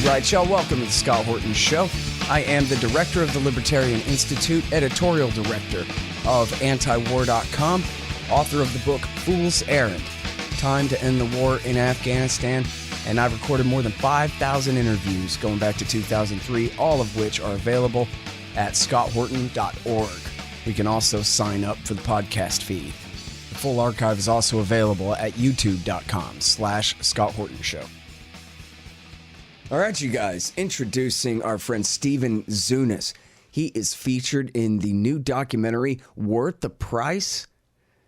right, y'all. Welcome to the Scott Horton Show. I am the director of the Libertarian Institute, editorial director of antiwar.com, author of the book Fool's Errand, Time to End the War in Afghanistan, and I've recorded more than 5,000 interviews going back to 2003, all of which are available at scotthorton.org. You can also sign up for the podcast feed. The full archive is also available at youtube.com/Scott Horton Show. All right, you guys, introducing our friend Stephen Zunes. He is featured in the new documentary, Worth the Price?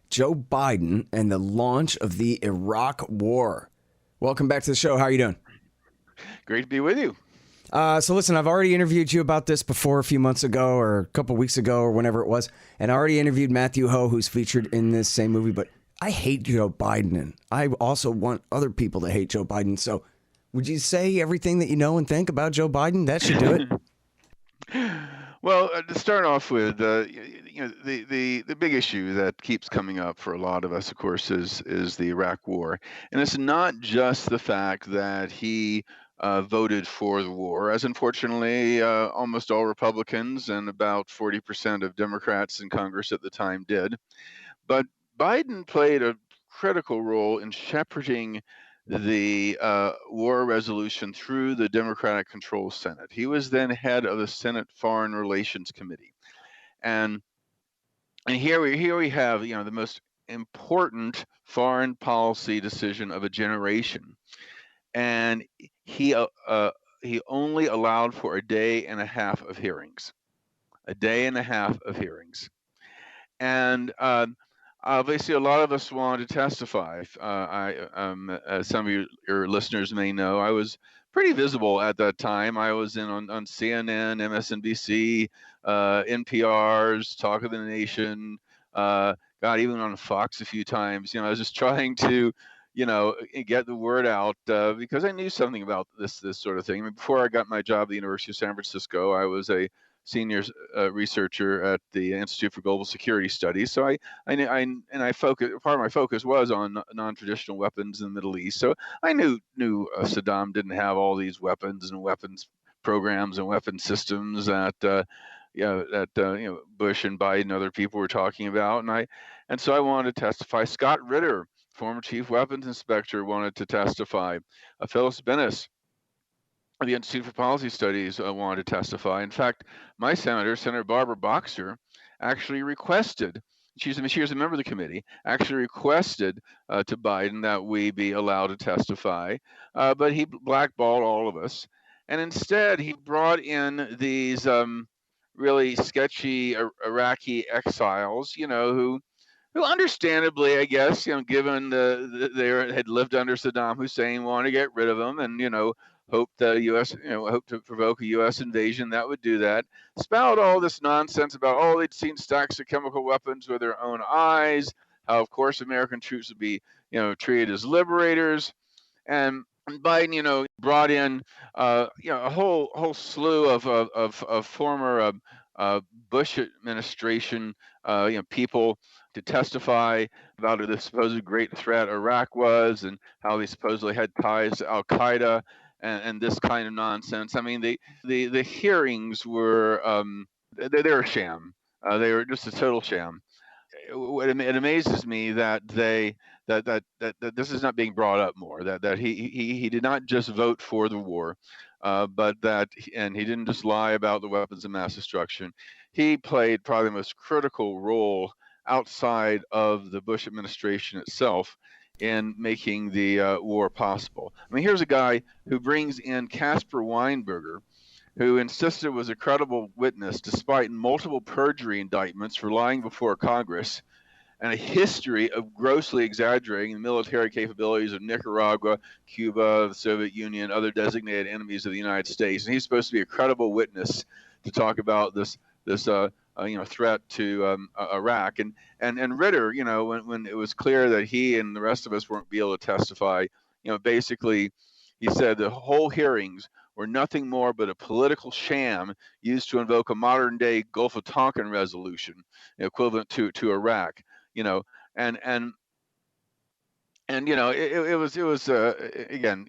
Joe Biden and the Launch of the Iraq War. Welcome back to the show. How are you doing? Great to be with you. So listen, I've already interviewed you about this before a few months ago or a couple weeks ago or whenever it was. And I already interviewed Matthew Ho, who's featured in this same movie. But I hate Joe Biden. And I also want other people to hate Joe Biden. So would you say everything that you know and think about Joe Biden? That should do it. Well, to start off with, the big issue that keeps coming up for a lot of us, of course, is the Iraq War, and it's not just the fact that he voted for the war, as unfortunately almost all Republicans and about 40% of Democrats in Congress at the time did, but Biden played a critical role in shepherding the war resolution through the Democratic-controlled Senate. He was then head of the Senate Foreign Relations Committee, and here we have the most important foreign policy decision of a generation, and he only allowed for a day and a half of hearings, and obviously, a lot of us wanted to testify. As some of your listeners may know, I was pretty visible at that time. I was on CNN, MSNBC, NPR's Talk of the Nation, even on Fox a few times. I was just trying to, get the word out because I knew something about this sort of thing. I mean, before I got my job at the University of San Francisco, I was a senior researcher at the Institute for Global Security Studies. So I focus. Part of my focus was on non-traditional weapons in the Middle East. So I knew Saddam didn't have all these weapons and weapons programs and weapon systems that Bush and Biden and other people were talking about. And so I wanted to testify. Scott Ritter, former chief weapons inspector, wanted to testify. Phyllis Bennis, the Institute for Policy Studies, wanted to testify. In fact, my Senator Barbara Boxer, actually requested, she was a member of the committee, actually requested to Biden that we be allowed to testify, but he blackballed all of us. And instead, he brought in these really sketchy Iraqi exiles, who understandably, I guess, given they had lived under Saddam Hussein, wanted to get rid of them, and hoped to provoke a U.S. invasion that would do that. Spout all this nonsense about, they'd seen stacks of chemical weapons with their own eyes, how, of course, American troops would be, treated as liberators. And Biden, brought in, a whole slew of former Bush administration, people to testify about the supposed great threat Iraq was and how they supposedly had ties to Al Qaeda. And this kind of nonsense. I mean, the hearings were they were a sham. They were just a total sham. It amazes me that that this is not being brought up more. That he did not just vote for the war, but and he didn't just lie about the weapons of mass destruction. He played probably the most critical role outside of the Bush administration itself in making the war possible. I mean, here's a guy who brings in Caspar Weinberger, who insisted was a credible witness despite multiple perjury indictments for lying before Congress, and a history of grossly exaggerating the military capabilities of Nicaragua, Cuba, the Soviet Union, other designated enemies of the United States. And he's supposed to be a credible witness to talk about this threat to Iraq. And Ritter, when it was clear that he and the rest of us weren't be able to testify, basically he said the whole hearings were nothing more but a political sham used to invoke a modern day Gulf of Tonkin resolution equivalent to Iraq, and And it was again.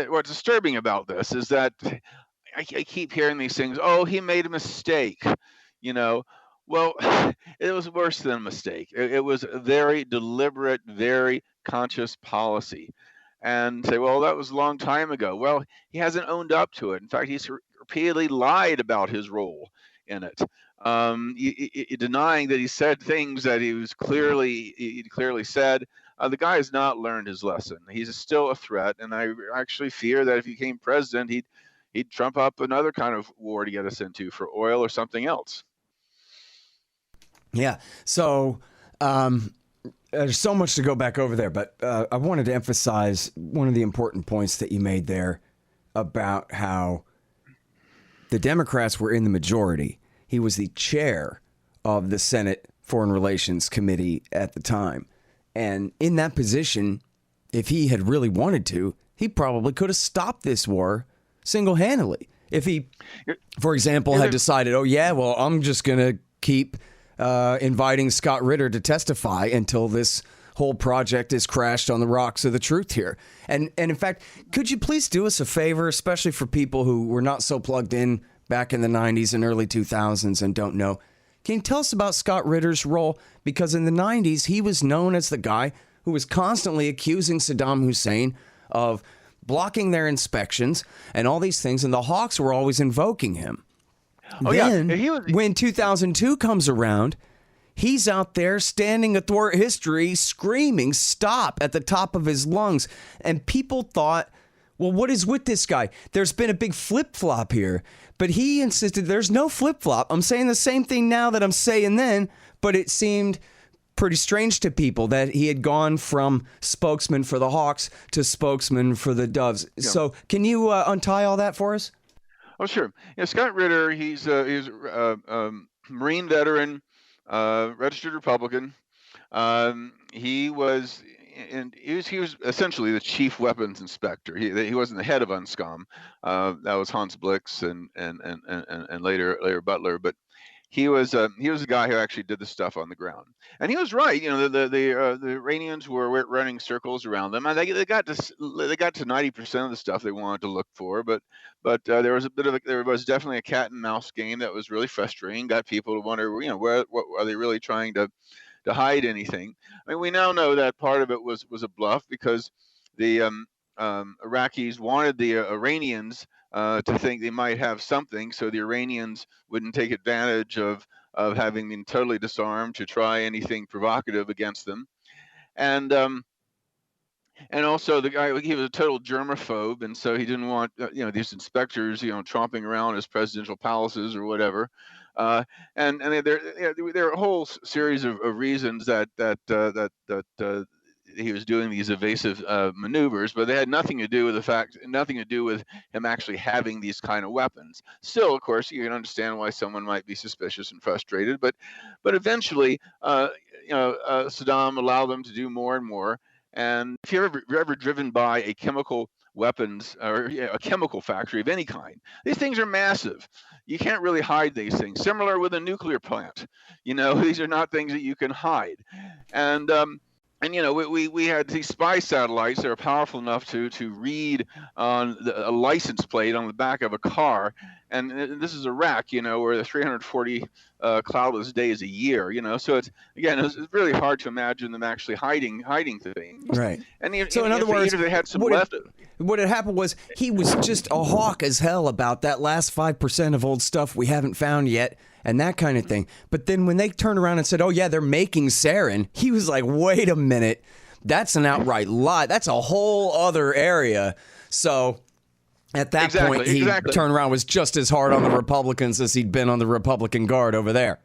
What's disturbing about this is that I keep hearing these things. Oh, he made a mistake. You know, well, it was worse than a mistake. It was a very deliberate, very conscious policy. And say, well, that was a long time ago. Well, he hasn't owned up to it. In fact, he's repeatedly lied about his role in it, denying that he said things that he clearly said. The guy has not learned his lesson. He's still a threat, and I actually fear that if he became president, he'd trump up another kind of war to get us into for oil or something else. Yeah. So there's so much to go back over there, but I wanted to emphasize one of the important points that you made there about how the Democrats were in the majority. He was the chair of the Senate Foreign Relations Committee at the time. And in that position, if he had really wanted to, he probably could have stopped this war single-handedly. If he, for example, had decided, oh, yeah, well, I'm just going to keep inviting Scott Ritter to testify until this whole project is crashed on the rocks of the truth here. And in fact, could you please do us a favor, especially for people who were not so plugged in back in the 90s and early 2000s and don't know? Can you tell us about Scott Ritter's role? Because in the 90s, he was known as the guy who was constantly accusing Saddam Hussein of blocking their inspections and all these things, and the Hawks were always invoking him. Then, when 2002 comes around, he's out there standing athwart history, screaming, stop, at the top of his lungs. And people thought, well, what is with this guy? There's been a big flip-flop here. But he insisted there's no flip-flop. I'm saying the same thing now that I'm saying then, but it seemed pretty strange to people that he had gone from spokesman for the Hawks to spokesman for the Doves. Yeah. So can you untie all that for us? Oh, sure. Yeah, Scott Ritter, he's a Marine veteran, registered Republican. He was essentially the chief weapons inspector. He wasn't the head of UNSCOM. That was Hans Blix and later Butler. But he was a guy who actually did the stuff on the ground. And he was right. The Iranians were running circles around them, and they got to 90% of the stuff they wanted to look for. But there was definitely a cat and mouse game that was really frustrating. Got people to wonder, what are they really trying to hide anything? I mean, we now know that part of it was a bluff, because the Iraqis wanted the Iranians to think they might have something, so the Iranians wouldn't take advantage of having been totally disarmed to try anything provocative against them. And also the guy, he was a total germaphobe, and so he didn't want these inspectors tromping around his presidential palaces or whatever. And there are a whole series of reasons that he was doing these evasive maneuvers, but they had nothing to do with him actually having these kind of weapons. Still, of course, you can understand why someone might be suspicious and frustrated, but eventually, Saddam allowed them to do more and more. And if you're ever driven by a chemical weapons or a chemical factory of any kind, these things are massive. You can't really hide these things. Similar with a nuclear plant, these are not things that you can hide. And we had these spy satellites that are powerful enough to read on a license plate on the back of a car. And this is Iraq, where the 340 cloudless days a year, so it's really hard to imagine them actually hiding things. Right. And so in other words, they had some left. What had happened was he was just a hawk as hell about that last 5% of old stuff we haven't found yet and that kind of thing. But then when they turned around and said, oh, yeah, they're making sarin, he was like, wait a minute, that's an outright lie. That's a whole other area. So at that point, he turned around, was just as hard on the Republicans as he'd been on the Republican Guard over there.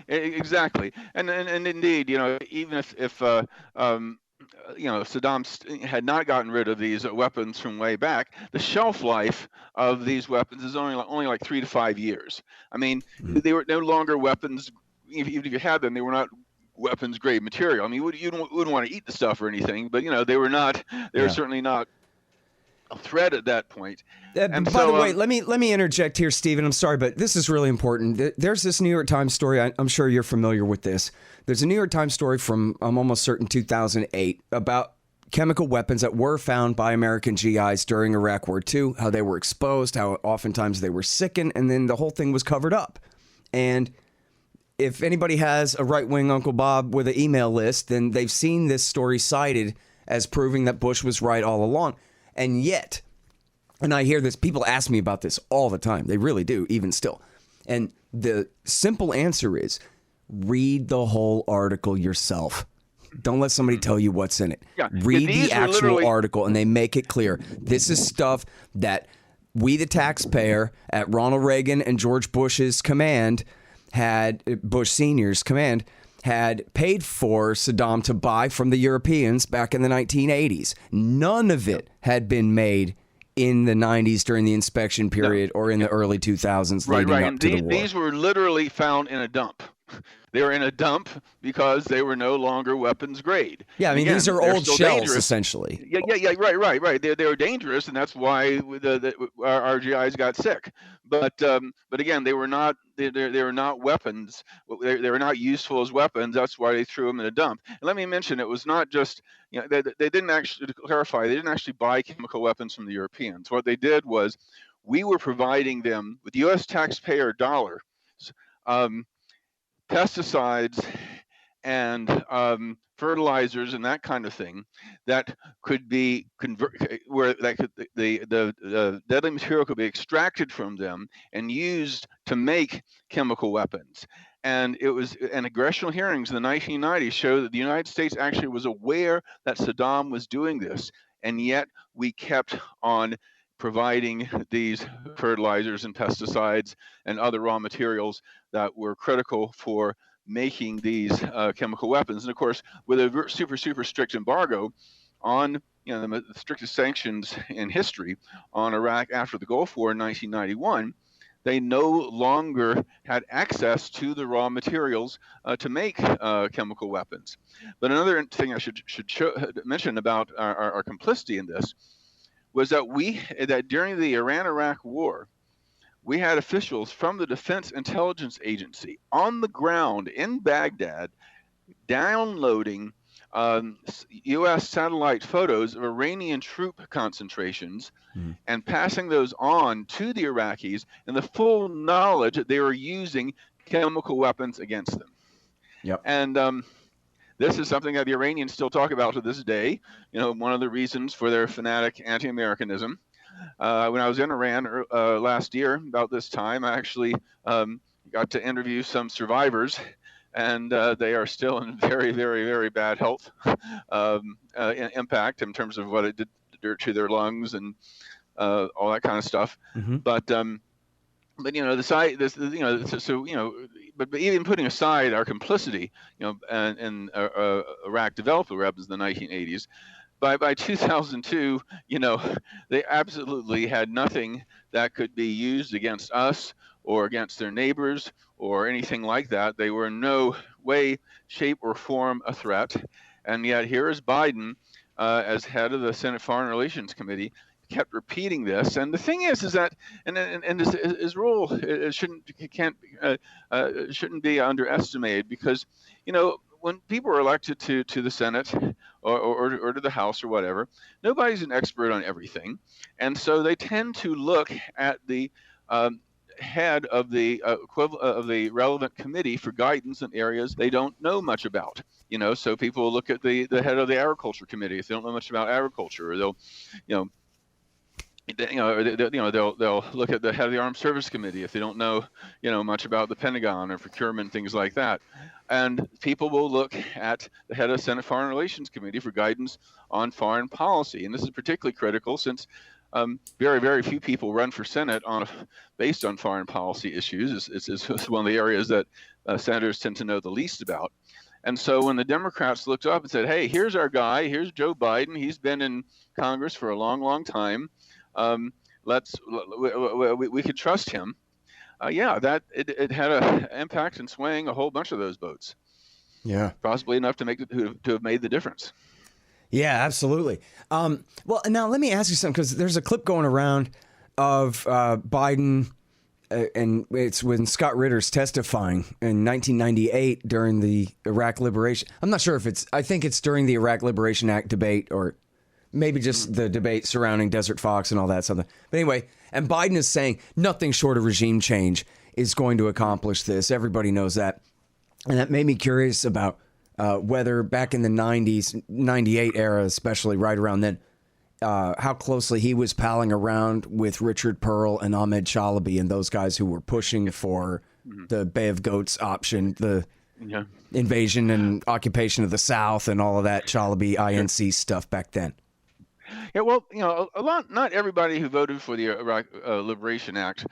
Exactly. And indeed, even if Saddam had not gotten rid of these weapons from way back, the shelf life of these weapons is only like 3 to 5 years. I mean, they were no longer weapons. Even if you had them, they were not weapons grade material. I mean, you wouldn't want to eat the stuff or anything, but they were not. They were certainly not threat at that point. And by the way, let me interject here, Stephen. I'm sorry, but this is really important. There's this New York Times story. I'm sure you're familiar with this. There's a New York Times story from, I'm almost certain, 2008 about chemical weapons that were found by American GIs during Iraq War II, how they were exposed, how oftentimes they were sickened, and then the whole thing was covered up. And if anybody has a right-wing Uncle Bob with an email list, then they've seen this story cited as proving that Bush was right all along. And yet, and I hear this, people ask me about this all the time. They really do, even still. And the simple answer is, read the whole article yourself. Don't let somebody tell you what's in it. Yeah. Read the actual article, and they make it clear. This is stuff that we, the taxpayer, at Ronald Reagan and George Bush's command, Bush Sr.'s command, had paid for Saddam to buy from the Europeans back in the 1980s. None of it had been made in the 90s during the inspection period or in the early 2000s leading up to the war. These were literally found in a dump. They were in a dump because they were no longer weapons grade. Yeah, I mean, these are old shells, dangerous. Essentially. Yeah, right. They were dangerous, and that's why our GIs got sick. But again, they were not weapons. They were not useful as weapons. That's why they threw them in a dump. And let me mention, it was not just, they didn't actually, to clarify, they didn't actually buy chemical weapons from the Europeans. What they did was, we were providing them with U.S. taxpayer dollars, pesticides and fertilizers and that kind of thing that could be the deadly material could be extracted from them and used to make chemical weapons. And it was, and congressional hearings in the 1990s show that the United States actually was aware that Saddam was doing this, and yet we kept on providing these fertilizers and pesticides and other raw materials that were critical for making these chemical weapons. And of course, with a super strict embargo on, the strictest sanctions in history on Iraq after the Gulf War in 1991, they no longer had access to the raw materials to make chemical weapons. But another thing I should mention about our complicity in this was that during the Iran-Iraq War, we had officials from the Defense Intelligence Agency on the ground in Baghdad downloading U.S. satellite photos of Iranian troop concentrations and passing those on to the Iraqis in the full knowledge that they were using chemical weapons against them. Yep. And this is something that the Iranians still talk about to this day. One of the reasons for their fanatic anti-Americanism. When I was in Iran last year, about this time, I actually got to interview some survivors, and they are still in very, very, very bad health impact in terms of what it did to their lungs and all that kind of stuff. Mm-hmm. But but even putting aside our complicity, and Iraq developed the weapons in the 1980s. By 2002, they absolutely had nothing that could be used against us or against their neighbors or anything like that. They were in no way, shape, or form a threat. And yet here is Biden as head of the Senate Foreign Relations Committee, kept repeating this. And the thing is that, and his role shouldn't be underestimated, because, when people are elected to the Senate or to the House or whatever, nobody's an expert on everything. And so they tend to look at the head of the of the relevant committee for guidance in areas they don't know much about. So people will look at the head of the agriculture committee if they don't know much about agriculture, or they'll they'll look at the head of the Armed Service Committee if they don't know much about the Pentagon or procurement, things like that. And people will look at the head of the Senate Foreign Relations Committee for guidance on foreign policy. And this is particularly critical since very, very few people run for Senate based on foreign policy issues. It's one of the areas that senators tend to know the least about. And so when the Democrats looked up and said, hey, here's our guy, here's Joe Biden, he's been in Congress for a long, long time. We could trust him. That it had an impact in swaying a whole bunch of those votes. Yeah, possibly enough to have made the difference. Yeah, absolutely. Well, now let me ask you something, because there's a clip going around of Biden, and it's when Scott Ritter's testifying in 1998 during the Iraq Liberation. I'm not sure if I think it's during the Iraq Liberation Act debate, or maybe just the debate surrounding Desert Fox and all that stuff. But anyway, and Biden is saying nothing short of regime change is going to accomplish this. Everybody knows that. And that made me curious about whether back in the 90s, 98 era, especially right around then, how closely he was palling around with Richard Pearl and Ahmed Chalabi and those guys who were pushing for the Bay of Goats option, the invasion and occupation of the South and all of that Chalabi INC stuff back then. Yeah, well, not everybody who voted for the Iraq Liberation Act,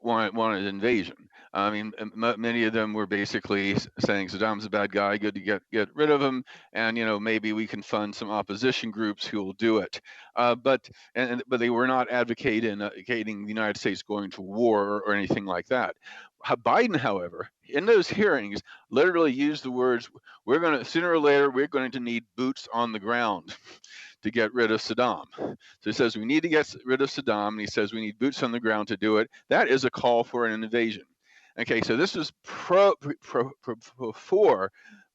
wanted invasion. I mean, many of them were basically saying Saddam's a bad guy, good to get rid of him, and maybe we can fund some opposition groups who will do it. But they were not advocating the United States going to war or anything like that. Biden, however, in those hearings, literally used the words, sooner or later, we're going to need boots on the ground to get rid of Saddam. So he says we need to get rid of Saddam, and he says we need boots on the ground to do it. That is a call for an invasion. Okay, so this is before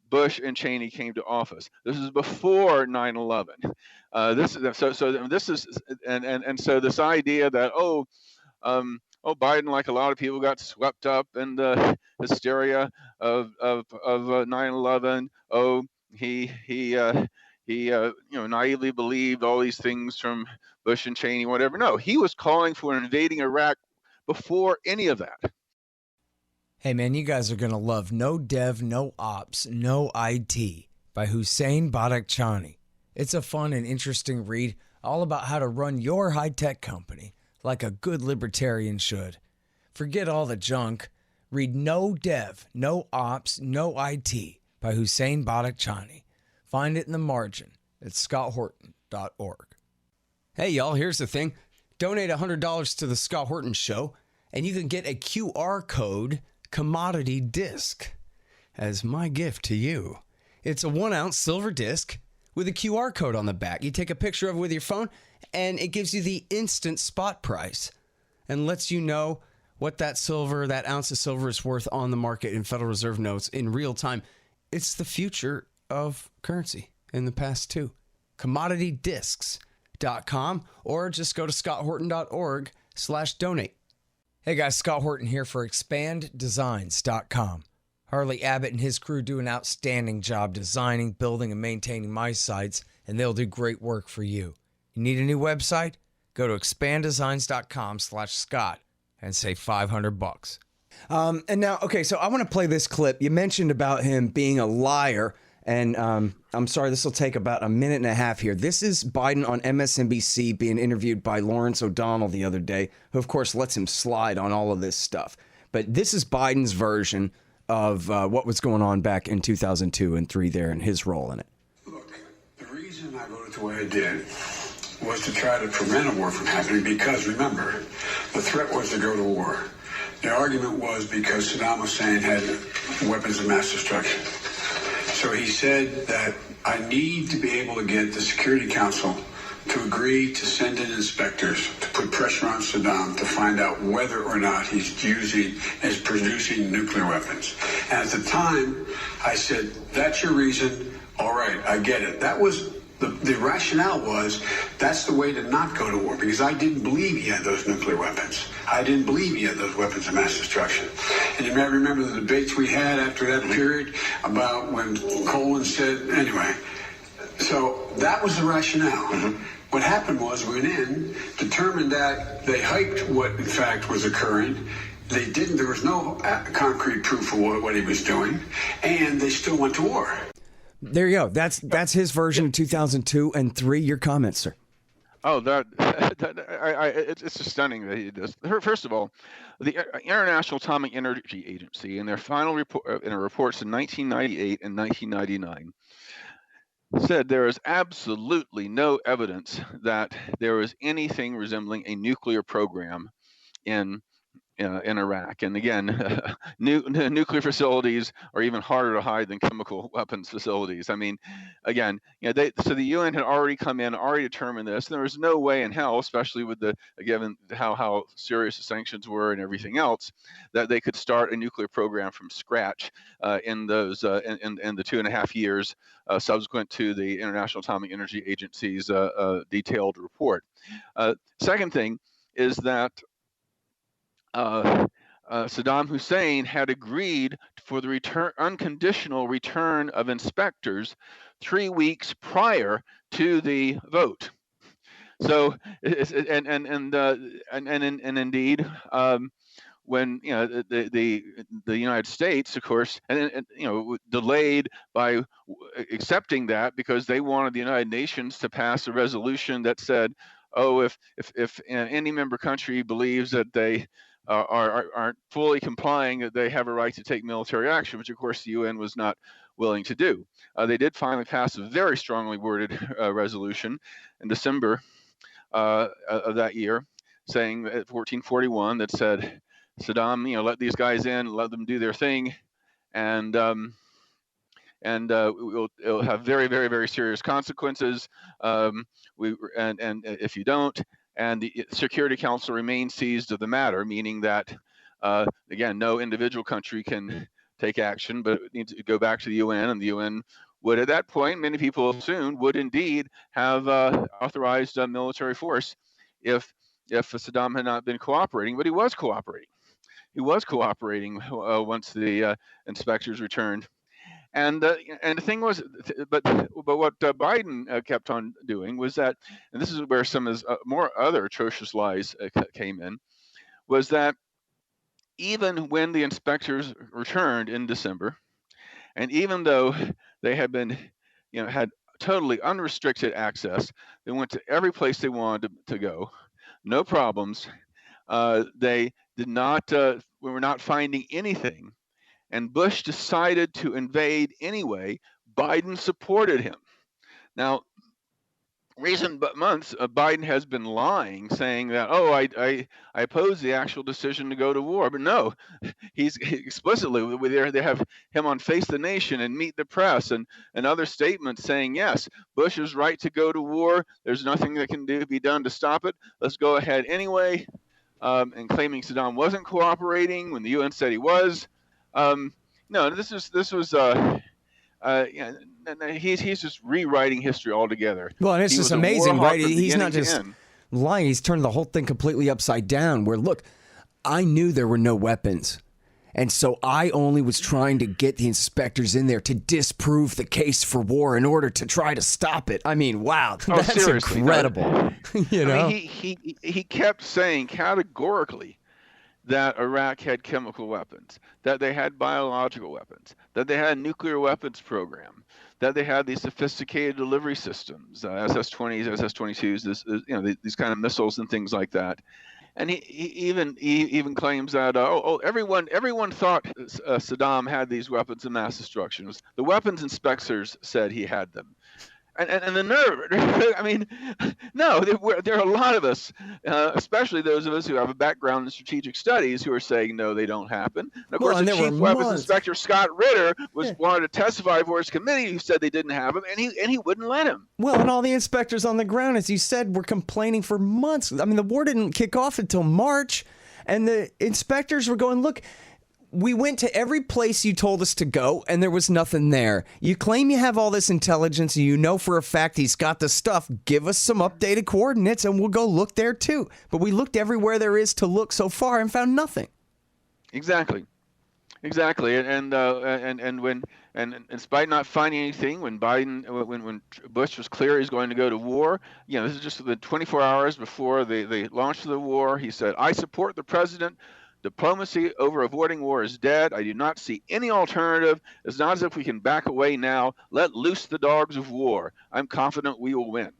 Bush and Cheney came to office. This is before 9/11. So this idea that Biden, like a lot of people, got swept up in the hysteria of 9/11. He naively believed all these things from Bush and Cheney, whatever. No, he was calling for invading Iraq before any of that. Hey, man, you guys are going to love No Dev, No Ops, No IT by Hussein Badakhshani. It's a fun and interesting read all about how to run your high-tech company like a good libertarian should. Forget all the junk. Read No Dev, No Ops, No IT by Hussein Badakhshani. Find it in the margin at scotthorton.org. Hey, y'all, here's the thing. Donate $100 to the Scott Horton Show, and you can get a QR code commodity disc as my gift to you. It's a 1-ounce silver disc with a QR code on the back. You take a picture of it with your phone, and it gives you the instant spot price and lets you know what that ounce of silver is worth on the market in Federal Reserve notes in real time. It's the future of currency in the past too. commoditydiscs.com, or just go to scotthorton.org/donate. Hey guys, Scott Horton here for expanddesigns.com. Harley Abbott and his crew do an outstanding job designing, building, and maintaining my sites, and they'll do great work for you. You need a new website? Go to expanddesigns.com/Scott and save $500. And now, okay, so I want to play this clip. You mentioned about him being a liar, and I'm sorry, this will take about a minute and a half here. This is Biden on MSNBC being interviewed by Lawrence O'Donnell the other day, who, of course, lets him slide on all of this stuff. But this is Biden's version of what was going on back in 2002 and 2003 there and his role in it. Look, the reason I voted the way I did was to try to prevent a war from happening because, remember, the threat was to go to war. The argument was because Saddam Hussein had weapons of mass destruction. So he said that I need to be able to get the Security Council to agree to send in inspectors to put pressure on Saddam to find out whether or not he's producing nuclear weapons. And at the time, I said, that's your reason. All right, I get it. That was the rationale was that's the way to not go to war, because I didn't believe he had those nuclear weapons. I didn't believe he had those weapons of mass destruction. And you may remember the debates we had after that period about when Colin said, anyway. So that was the rationale. Mm-hmm. What happened was we went in, determined that they hyped what in fact was occurring. They didn't, there was no concrete proof of what he was doing, and they still went to war. There you go. That's his version of 2002 and 2003. Your comments, sir. Oh, it's just stunning that he does. First of all, the International Atomic Energy Agency, in their final report, in reports in 1998 and 1999, said there is absolutely no evidence that there is anything resembling a nuclear program in in Iraq. And again, nuclear facilities are even harder to hide than chemical weapons facilities. I mean, again, so the UN had already come in, already determined this. There was no way in hell, especially with given how serious the sanctions were and everything else, that they could start a nuclear program from scratch in those in the 2.5 years subsequent to the International Atomic Energy Agency's detailed report. Second thing is that Saddam Hussein had agreed for the unconditional return of inspectors 3 weeks prior to the vote. So, and indeed, when the United States, of course, delayed by accepting that because they wanted the United Nations to pass a resolution that said, oh, if any member country believes that they aren't fully complying, that they have a right to take military action, which of course the UN was not willing to do. They did finally pass a very strongly worded resolution in December of that year, saying at 1441 that said, Saddam, let these guys in, let them do their thing, and it'll have very, very, very serious consequences. And if you don't, and the Security Council remains seized of the matter, meaning that again, no individual country can take action, but it needs to go back to the UN, and the UN would, at that point, many people assumed, would indeed have authorized military force if Saddam had not been cooperating. But he was cooperating. He was cooperating once the inspectors returned. And the thing was, but what Biden kept on doing was that, and this is where some of his more other atrocious lies came in, was that even when the inspectors returned in December, and even though they had been, had totally unrestricted access, they went to every place they wanted to go, no problems. They did not, we were not finding anything. And Bush decided to invade anyway. Biden supported him. Now, recent months, Biden has been lying, saying that, I oppose the actual decision to go to war. But no, he's explicitly, they have him on Face the Nation and Meet the Press and other statements saying, yes, Bush is right to go to war. There's nothing that can be done to stop it. Let's go ahead anyway. And claiming Saddam wasn't cooperating when the UN said he was. No, this was he's just rewriting history altogether. Well, and it's just amazing, right? He's not just lying; he's turned the whole thing completely upside down. Where, look, I knew there were no weapons, and so I only was trying to get the inspectors in there to disprove the case for war in order to try to stop it. I mean, wow, that's incredible. I mean, he kept saying categorically that Iraq had chemical weapons, that they had biological weapons, that they had a nuclear weapons program, that they had these sophisticated delivery systems, SS-20s, SS-22s, these kind of missiles and things like that. And he even claims that everyone thought Saddam had these weapons of mass destruction. The weapons inspectors said he had them. And the nerve, I mean, no, there are a lot of us, especially those of us who have a background in strategic studies, who are saying, no, they don't happen. And of course, the Chief Weapons Inspector, Scott Ritter, wanted to testify for his committee, who said they didn't have them, and he wouldn't let him. Well, and all the inspectors on the ground, as you said, were complaining for months. I mean, the war didn't kick off until March, and the inspectors were going, look, we went to every place you told us to go, and there was nothing there. You claim you have all this intelligence, and you know for a fact he's got the stuff. Give us some updated coordinates, and we'll go look there too. But we looked everywhere there is to look so far and found nothing. Exactly. And despite not finding anything, when Bush was clear he's going to go to war, this is just the 24 hours before they launched the war. He said, "I support the president. Diplomacy over avoiding war is dead. I do not see any alternative. It's not as if we can back away now. Let loose the dogs of war. I'm confident we will win."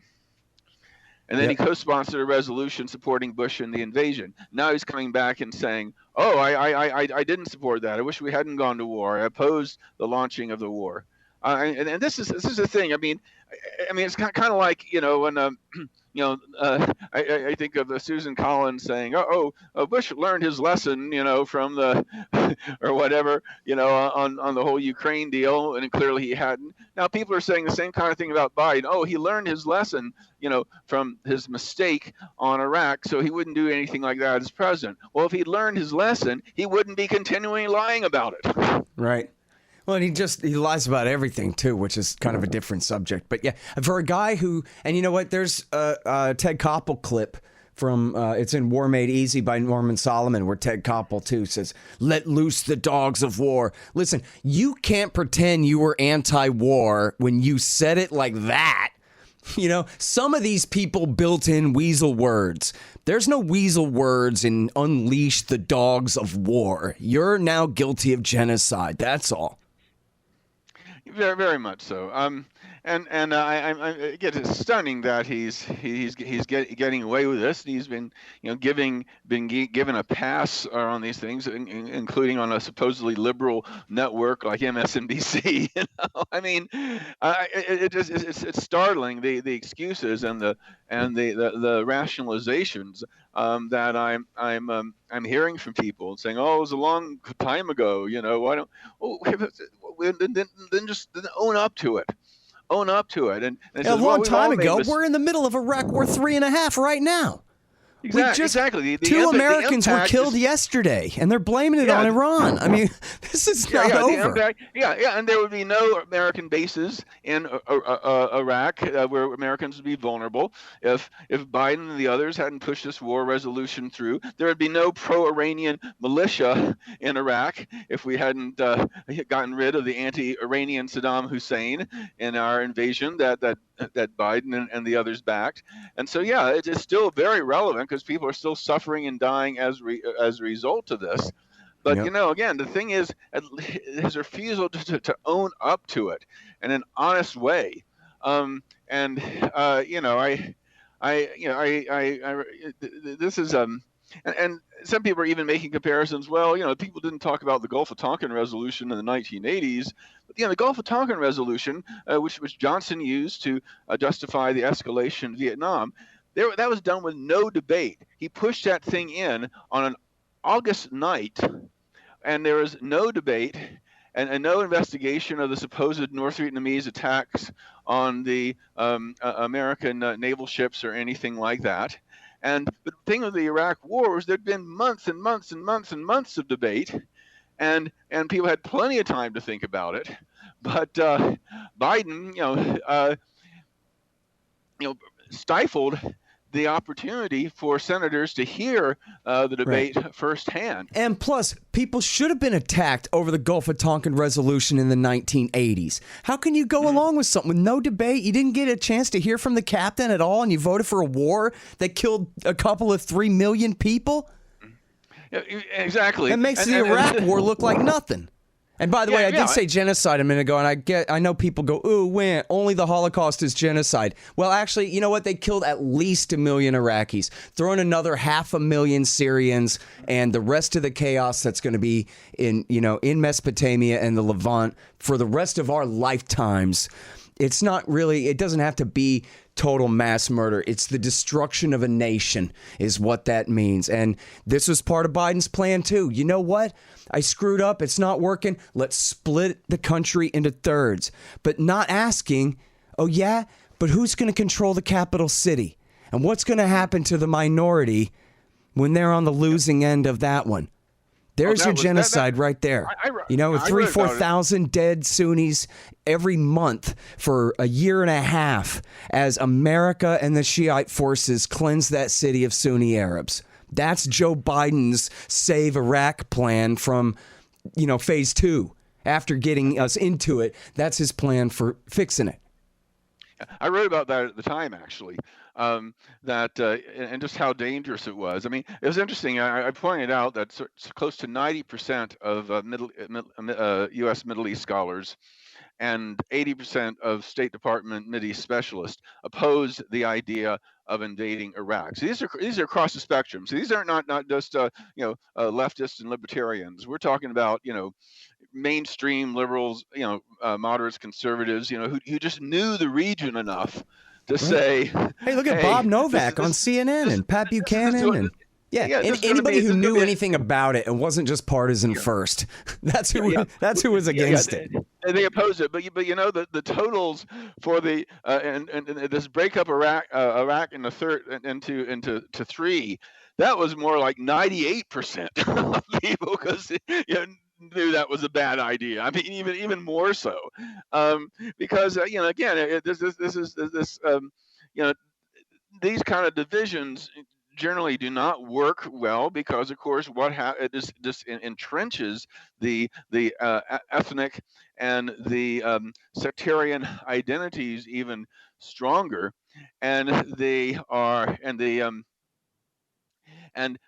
And then he co-sponsored a resolution supporting Bush in the invasion. Now he's coming back and saying, I didn't support that. I wish we hadn't gone to war. I opposed the launching of the war. And this is the thing. I mean, it's kind of like when I think of Susan Collins saying, Bush learned his lesson, from the or whatever, on the whole Ukraine deal, and clearly he hadn't. Now people are saying the same kind of thing about Biden. Oh, he learned his lesson, from his mistake on Iraq, so he wouldn't do anything like that as president. Well, if he'd learned his lesson, he wouldn't be continuing lying about it. Right. Well, and he lies about everything, too, which is kind of a different subject. But yeah, for a guy who, and you know what, there's a Ted Koppel clip from, it's in War Made Easy by Norman Solomon, where Ted Koppel, too, says, "Let loose the dogs of war." Listen, you can't pretend you were anti-war when you said it like that. Some of these people built in weasel words. There's no weasel words in "unleash the dogs of war." You're now guilty of genocide. That's all. Very, very much so. I get it's stunning that he's getting away with this. He's been given a pass on these things, including on a supposedly liberal network like MSNBC. I mean, it's startling, the excuses and the rationalizations that I'm hearing from people saying, "Oh, it was a long time ago. Why don't then just own up to it." Own up to it. And a long time ago, we're in the middle of Iraq War 3.5 right now. Exactly. Two Americans were killed yesterday, and they're blaming it on Iran. I mean, this is not over. And there would be no American bases in Iraq where Americans would be vulnerable if Biden and the others hadn't pushed this war resolution through. There would be no pro-Iranian militia in Iraq if we hadn't gotten rid of the anti-Iranian Saddam Hussein in our invasion that Biden and the others backed. And so, it is still very relevant because people are still suffering and dying as a result of this. But, again, the thing is his refusal to own up to it in an honest way. This is and some people are even making comparisons. Well, people didn't talk about the Gulf of Tonkin resolution in the 1980s, but the Gulf of Tonkin resolution, which Johnson used to justify the escalation in Vietnam, that was done with no debate. He pushed that thing in on an August night, and there was no debate and no investigation of the supposed North Vietnamese attacks on the American naval ships or anything like that. And the thing with the Iraq War was there'd been months and months and months and months of debate, and people had plenty of time to think about it. But Biden, stifled the opportunity for senators to hear the debate firsthand. And plus, people should have been attacked over the Gulf of Tonkin resolution in the 1980s. How can you go along with something with no debate? You didn't get a chance to hear from the captain at all, and you voted for a war that killed a couple of 3 million people? Yeah, exactly. That makes the Iraq War look like nothing. And by the way, I did say genocide a minute ago, and I know people go, "Ooh, when only the Holocaust is genocide." Well, actually, you know what? They killed at least 1 million Iraqis, throw in another 500,000 Syrians, and the rest of the chaos that's going to be in Mesopotamia and the Levant for the rest of our lifetimes. It's not really, it doesn't have to be total mass murder. It's the destruction of a nation is what that means. And this was part of Biden's plan too. You know what? I screwed up. It's not working. Let's split the country into thirds. But not asking, oh yeah, but who's going to control the capital city? And what's going to happen to the minority when they're on the losing end of that one? There's your genocide right there. 4,000 dead Sunnis every month for a year and a half as America and the Shiite forces cleanse that city of Sunni Arabs. That's Joe Biden's Save Iraq plan from, phase 2. After getting us into it, that's his plan for fixing it. I wrote about that at the time, actually, and just how dangerous it was. I mean, it was interesting. I pointed out that close to 90% of U.S. Middle East scholars and 80% of State Department Mideast specialists oppose the idea of invading Iraq. So these are across the spectrum. So these are not just leftists and libertarians. We're talking about mainstream liberals, moderates, conservatives, who just knew the region enough to say, hey, look at Bob Novak on CNN and Pat Buchanan and anybody who knew anything about it and wasn't just partisan first. That's who was against it. They opposed it, but the totals for the and this breakup Iraq in the third into three, that was more like 98% of people because knew that was a bad idea. I mean, even more so, because again, these kind of divisions generally do not work well because, of course, it just entrenches the ethnic and the sectarian identities even stronger, and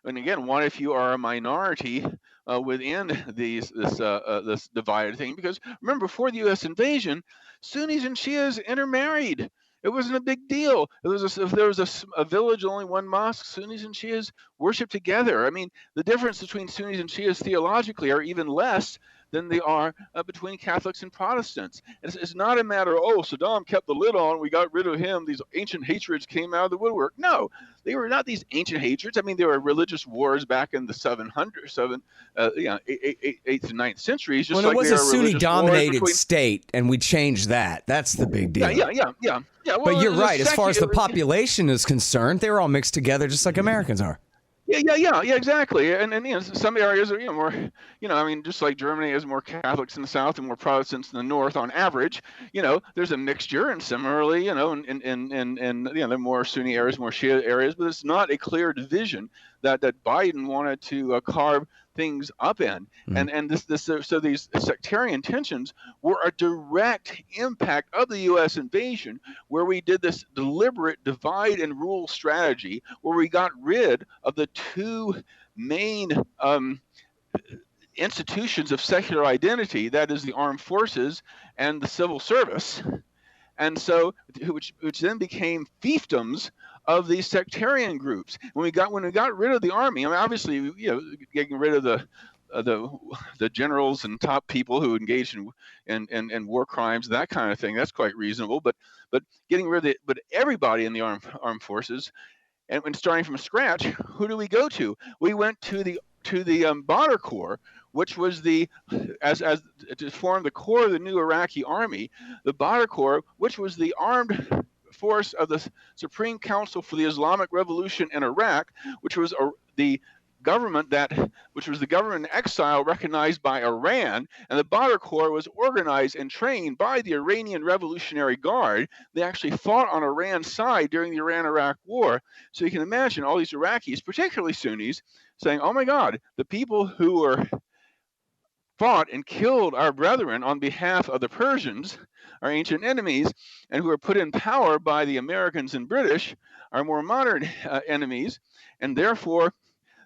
again, what if you are a minority within this divided thing? Because remember, before the U.S. invasion, Sunnis and Shias intermarried. It wasn't a big deal. If there was a village, only one mosque, Sunnis and Shias worship together. I mean, the difference between Sunnis and Shias theologically are even less than they are between Catholics and Protestants. It's not a matter of, Saddam kept the lid on, we got rid of him, these ancient hatreds came out of the woodwork. No, they were not these ancient hatreds. I mean, there were religious wars back in the 8th and 9th centuries. Just it was a Sunni-dominated state, and we changed that. That's the big deal. Yeah. Well, but you're right. As far as the population is concerned, they were all mixed together just like Americans are. Yeah, exactly. And some areas are more, just like Germany has more Catholics in the south and more Protestants in the north on average. There's a mixture, and similarly, in the more Sunni areas, more Shia areas, but it's not a clear division that Biden wanted to carve things up in. So these sectarian tensions were a direct impact of the U.S. invasion, where we did this deliberate divide and rule strategy, where we got rid of the two main institutions of secular identity, that is the armed forces and the civil service, and so which then became fiefdoms of these sectarian groups. When we got rid of the army, I mean, obviously, getting rid of the generals and top people who engaged in war crimes, that kind of thing, that's quite reasonable. But getting rid of everybody in the armed forces, and when starting from scratch, who do we go to? We went to the Badr Corps, which was to form the core of the new Iraqi army. The Badr Corps, which was the armed force of the Supreme Council for the Islamic Revolution in Iraq, which was the government in exile recognized by Iran, and the Badr Corps was organized and trained by the Iranian Revolutionary Guard. They actually fought on Iran's side during the Iran-Iraq War. So you can imagine all these Iraqis, particularly Sunnis, saying, "Oh my God, the people who were fought and killed our brethren on behalf of the Persians, our ancient enemies, and who were put in power by the Americans and British, our more modern enemies, and therefore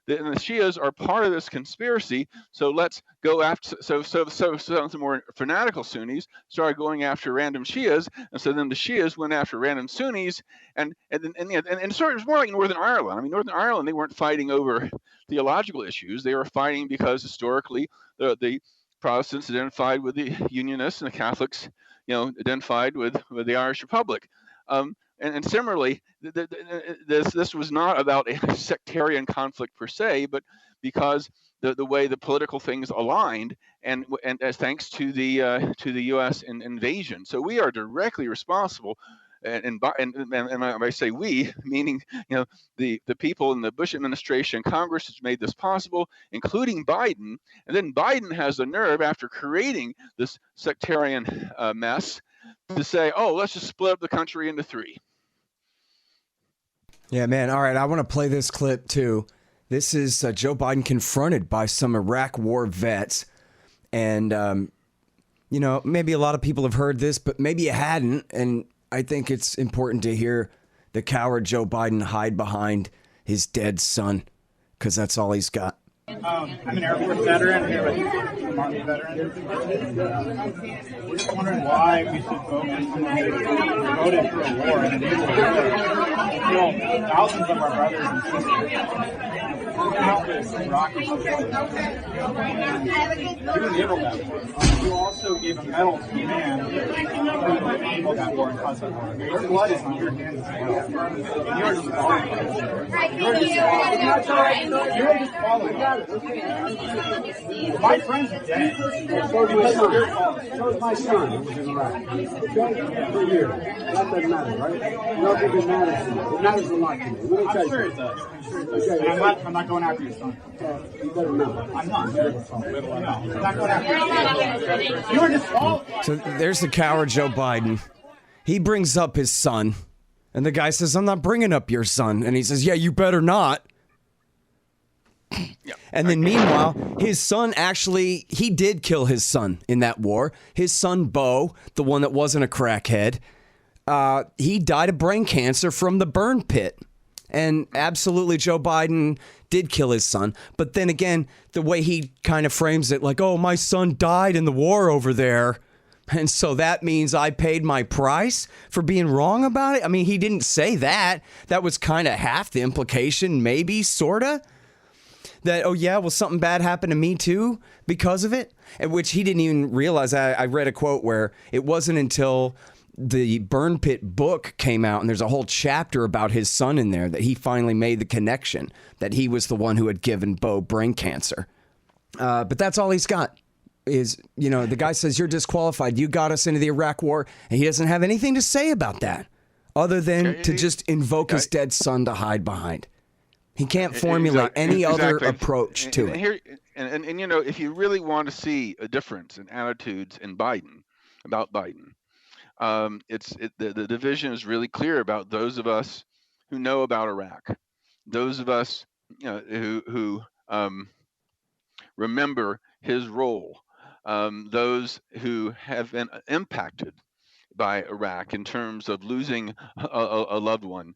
the Shias are part of this conspiracy. So let's go after." So some more fanatical Sunnis started going after random Shias, and so then the Shias went after random Sunnis, and sort of it was more like Northern Ireland. I mean, Northern Ireland, they weren't fighting over theological issues; they were fighting because historically the Protestants identified with the Unionists and the Catholics, identified with the Irish Republic. And similarly, this was not about a sectarian conflict per se, but because the way the political things aligned, and as thanks to the U.S. invasion. So we are directly responsible. And I say we, meaning the people in the Bush administration, Congress, has made this possible, including Biden. And then Biden has the nerve, after creating this sectarian mess, to say, let's just split up the country into three. Yeah, man. All right, I want to play this clip too. This is Joe Biden confronted by some Iraq war vets, and maybe a lot of people have heard this, but maybe you hadn't, and I think it's important to hear the coward Joe Biden hide behind his dead son, because that's all he's got. I'm an Air Force veteran here with some Army veterans. We're just wondering why we should focus on voted for a war and enable war. Thousands of our brothers and sisters You also gave a medal to the man who enabled that war and caused that war. Your blood is on your hands as well. And you're disqualified. You're disqualified. My friends are dead. So is my son who was in Iraq. Okay? For a year. That doesn't matter, right? You don't think it matters to you. It matters a lot to me. I'm sure it does. And I'm not going after your son. You better not. I'm not. No, I'm not going after your son. You were disqualified. So there's the coward Joe Biden. He brings up his son, and the guy says, I'm not bringing up your son. And he says, yeah, you better not. Yeah. And then meanwhile, his son actually, he did kill his son in that war. His son, Bo, the one that wasn't a crackhead, he died of brain cancer from the burn pit. And absolutely, Joe Biden did kill his son. But then again, the way he kind of frames it, like, oh, my son died in the war over there. And so that means I paid my price for being wrong about it. I mean, he didn't say that. That was kind of half the implication, maybe, sort of. That, oh, yeah, well, something bad happened to me, too, because of it. And which he didn't even realize. I read a quote where it wasn't until the Burn Pit book came out, and there's a whole chapter about his son in there, that he finally made the connection that he was the one who had given Bo brain cancer. But that's all he's got is, you know, the guy says, you're disqualified. You got us into the Iraq war. And he doesn't have anything to say about that other than to just invoke his dead son to hide behind. He can't formulate any other approach to it. Here, and you know, if you really want to see a difference in attitudes in Biden, about Biden, the division is really clear about those of us who know about Iraq, those of us, you know, who remember his role, those who have been impacted by Iraq in terms of losing a loved one,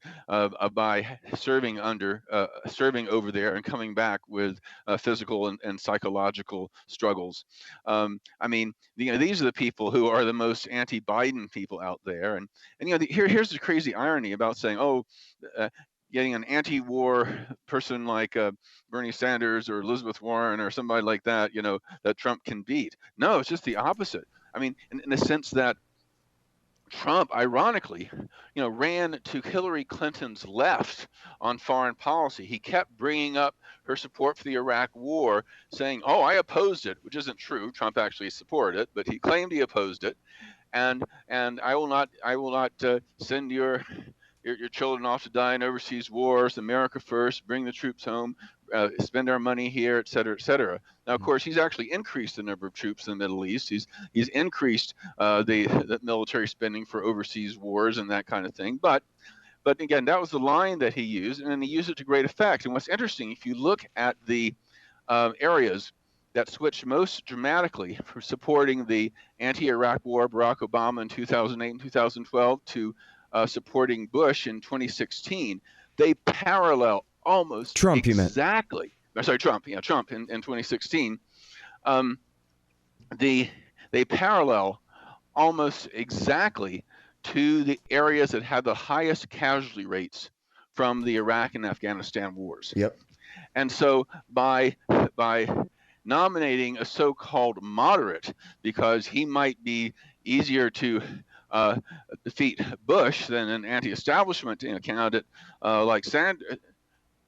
by serving over there and coming back with physical and psychological struggles. I mean, you know, these are the people who are the most anti-Biden people out there. And you know, here's the crazy irony about saying, oh, getting an anti-war person like Bernie Sanders or Elizabeth Warren or somebody like that, you know, that Trump can beat. No, it's just the opposite. I mean, in the sense that Trump, ironically, you know, ran to Hillary Clinton's left on foreign policy. He kept bringing up her support for the Iraq war, saying, "Oh, I opposed it," which isn't true. Trump actually supported it, but he claimed he opposed it. And I will not send your children off to die in overseas wars. America first. Bring the troops home. Spend our money here, et cetera, et cetera. Now, of course, he's actually increased the number of troops in the Middle East. He's increased the military spending for overseas wars and that kind of thing. But again, that was the line that he used, and he used it to great effect. And what's interesting, if you look at the areas that switched most dramatically from supporting the anti-Iraq war, Barack Obama in 2008 and 2012, to supporting Bush in 2016, they parallel almost Trump, exactly. Sorry, Trump. Yeah, Trump in 2016. They parallel almost exactly to the areas that had the highest casualty rates from the Iraq and Afghanistan wars. Yep. And so by nominating a so-called moderate, because he might be easier to defeat Bush than an anti-establishment candidate like Sanders.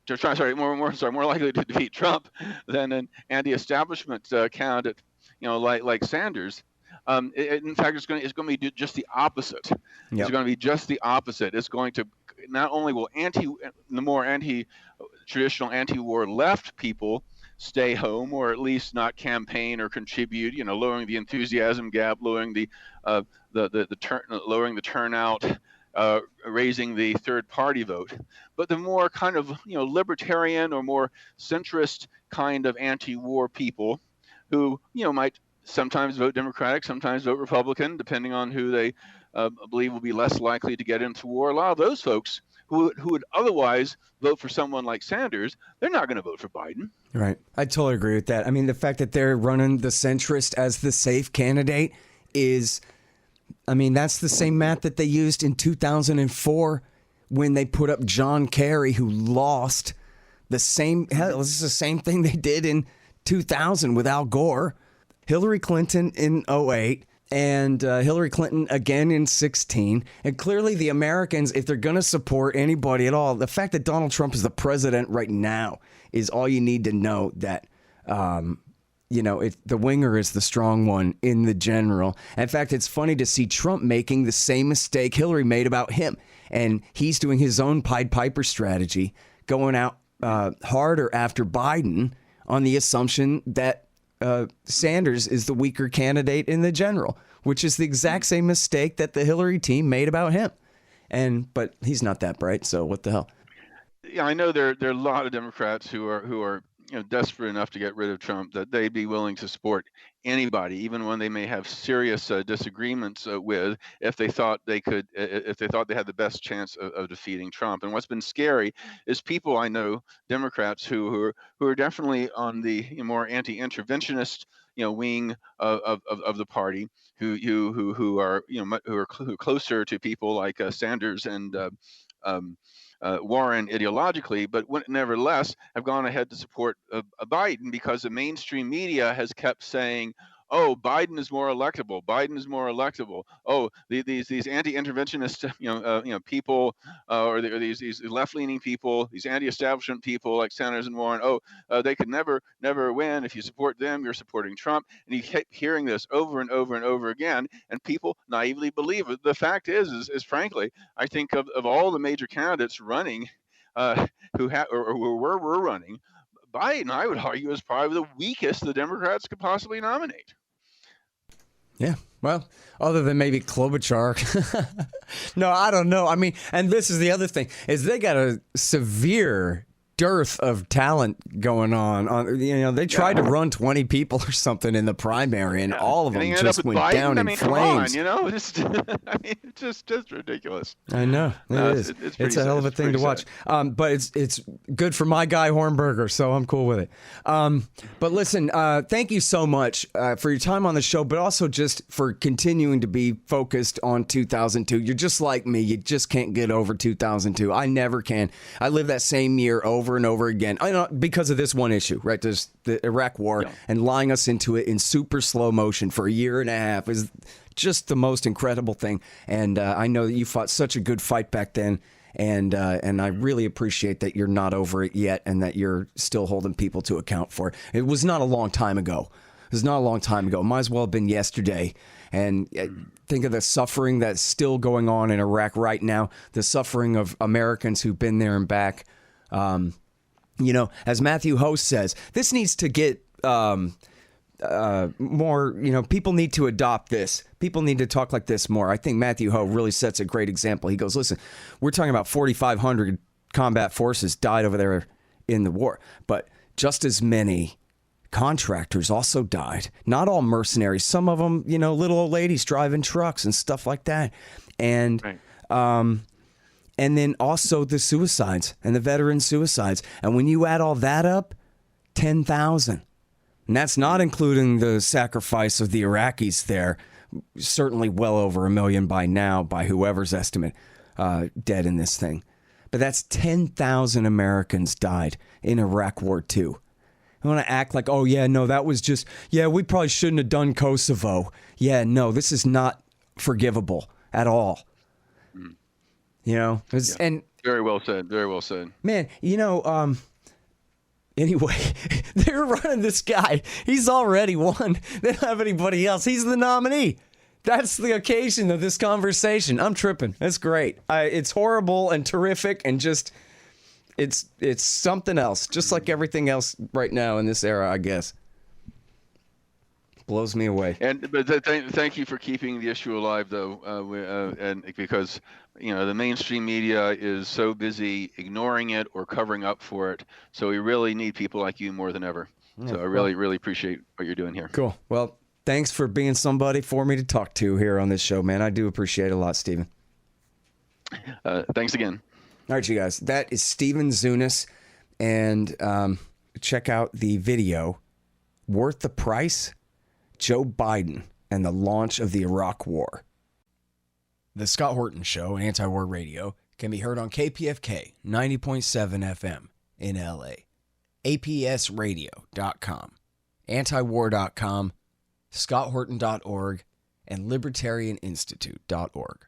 More likely to defeat Trump than an anti-establishment candidate, like Sanders. In fact, it's going to be just the opposite. Yep. It's going to be just the opposite. It's going to not only will the more traditional anti-war left people stay home, or at least not campaign or contribute, lowering the enthusiasm gap, lowering the turnout, raising the third party vote. But the more kind of libertarian or more centrist kind of anti-war people who might sometimes vote Democratic, sometimes vote Republican, depending on who they believe will be less likely to get into war. A lot of those folks who would otherwise vote for someone like Sanders, they're not going to vote for Biden. Right. I totally agree with that. I mean, the fact that they're running the centrist as the safe candidate is, that's the same math that they used in 2004 when they put up John Kerry, who lost Hell, this is the same thing they did in 2000 with Al Gore, Hillary Clinton in 2008, and Hillary Clinton again in 2016. And clearly the Americans, if they're going to support anybody at all, the fact that Donald Trump is the president right now is all you need to know, that, the winger is the strong one in the general. In fact, it's funny to see Trump making the same mistake Hillary made about him. And he's doing his own Pied Piper strategy, going out harder after Biden on the assumption that Sanders is the weaker candidate in the general, which is the exact same mistake that the Hillary team made about him. But he's not that bright, so what the hell? Yeah, I know there are a lot of Democrats who are desperate enough to get rid of Trump that they'd be willing to support anybody, even when they may have serious disagreements with, if they thought they had the best chance of defeating Trump. And what's been scary is people I know, Democrats who are definitely on the more anti-interventionist wing of the party, who are closer to people like Sanders and Warren ideologically, but nevertheless have gone ahead to support Biden, because the mainstream media has kept saying, "Oh, Biden is more electable. Biden is more electable. Oh, these anti-interventionist people, or these left-leaning people, these anti-establishment people like Sanders and Warren. Oh, they could never win. If you support them, you're supporting Trump." And you keep hearing this over and over and over again, and people naively believe it. The fact is frankly, I think of all the major candidates running, who were running, Biden, I would argue, is probably the weakest the Democrats could possibly nominate. Yeah, well, other than maybe Klobuchar. No, I don't know. I mean, and this is the other thing, is they got a severe dearth of talent going on. They tried to run 20 people or something in the primary, and all of them just went down in flames. It's just ridiculous. I know. It is. It's a hell of a thing to watch. But it's good for my guy Hornberger, so I'm cool with it. But listen, thank you so much for your time on the show, but also just for continuing to be focused on 2002. You're just like me. You just can't get over 2002. I never can. I lived that same year over and over again. I know, because of this one issue, right? There's the Iraq War, and lying us into it in super slow motion for a year and a half is just the most incredible thing. And I know that you fought such a good fight back then, and I really appreciate that you're not over it yet, and that you're still holding people to account for it. It was not a long time ago. It was not a long time ago. It might as well have been yesterday. And think of the suffering that's still going on in Iraq right now, the suffering of Americans who've been there and back. As Matthew Host says, this needs to get more, people need to adopt this. People need to talk like this more. I think Matthew Ho really sets a great example. He goes, listen, we're talking about 4,500 combat forces died over there in the war, but just as many contractors also died. Not all mercenaries. Some of them, little old ladies driving trucks and stuff like that. And, right. And then also the suicides and the veteran suicides. And when you add all that up, 10,000. And that's not including the sacrifice of the Iraqis there. Certainly well over 1 million by now, by whoever's estimate, dead in this thing. But that's 10,000 Americans died in Iraq War II. I want to act like, oh, yeah, no, that was just, we probably shouldn't have done Kosovo. Yeah, no, this is not forgivable at all. And very well said. Very well said. Man, anyway, they're running this guy. He's already won. They don't have anybody else. He's the nominee. That's the occasion of this conversation. I'm tripping. That's great. It's horrible and terrific, and just it's something else, just like everything else right now in this era, I guess. Blows me away. But thank you for keeping the issue alive, though, and because the mainstream media is so busy ignoring it or covering up for it. So we really need people like you more than ever. Yeah, so I really appreciate what you're doing here. Cool. Well, thanks for being somebody for me to talk to here on this show, man. I do appreciate it a lot, Stephen. Thanks again. All right, you guys. That is Stephen Zunes, and check out the video, Worth the Price? Joe Biden and the launch of the Iraq War. The Scott Horton Show, Anti-War Radio, can be heard on KPFK 90.7 FM in LA. APSradio.com, antiwar.com, scotthorton.org, and libertarianinstitute.org.